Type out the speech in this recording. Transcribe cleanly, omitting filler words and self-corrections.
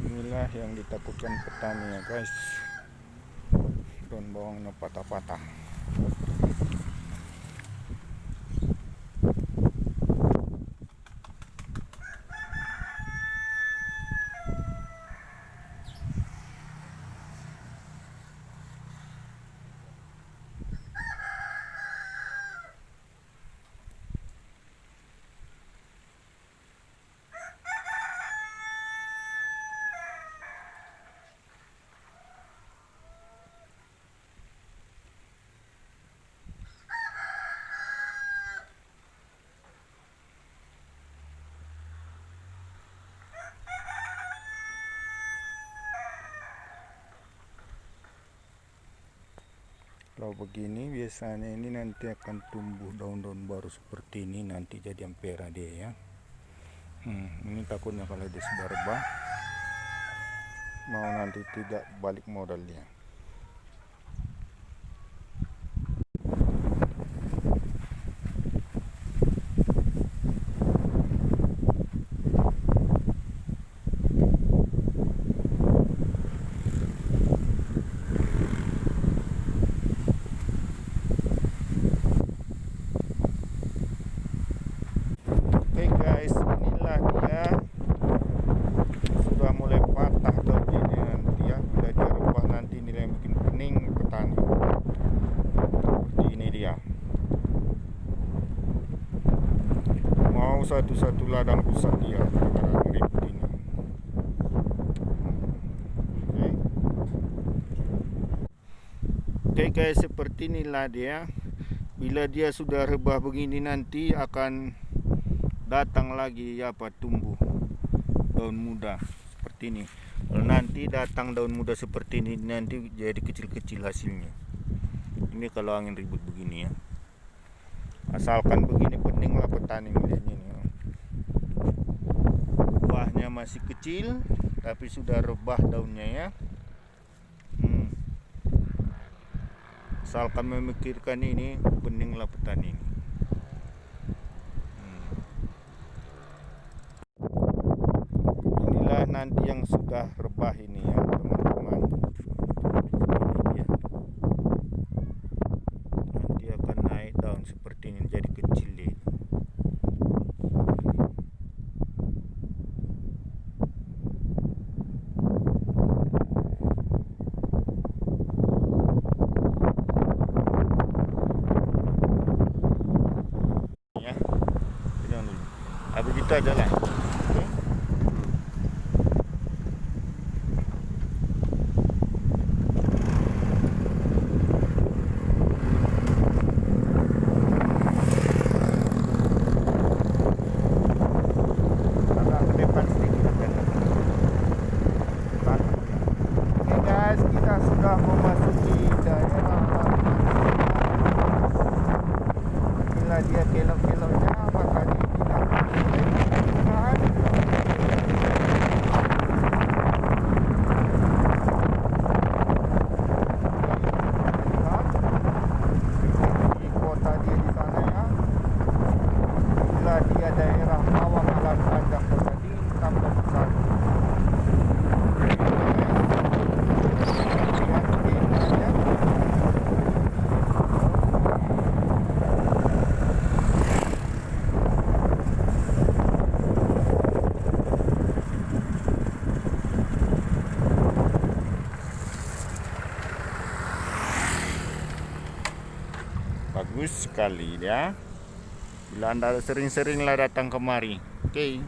Inilah yang ditakutkan petani ya guys, daun bawangnya patah-patah. Kalau begini biasanya ini nanti akan tumbuh daun-daun baru seperti ini, nanti jadi ampera dia ya. Ini takutnya kalau disebar bah, mau nanti tidak balik modal dia. itu satu ladang rusak dia karena ribut ini. Oke guys, seperti inilah dia. Bila dia sudah rebah begini nanti akan datang lagi tumbuh daun muda seperti ini. Kalau nanti datang daun muda seperti ini nanti jadi kecil-kecil hasilnya. Ini kalau angin ribut begini ya. Asalkan begini peninglah petani melihatnya ini. Buahnya masih kecil tapi sudah rebah daunnya ya. Asalkan memikirkan ini peninglah petani ini. Inilah nanti yang sudah rebah ini ya teman-teman. Ini dia. Nanti akan naik daun seperti ini jadi kecil deh. Ya, pegang dulu. Begitu aja lah. Kita sudah memasuki daerah. Bila dia kelok-keloknya maka dia tidak penggunaan. Di kota dia di sana ya. Bila dia daerah bawah alam panjang kota di tambah besar. Bagus sekali ya. Bila Anda sering-seringlah datang kemari. Oke.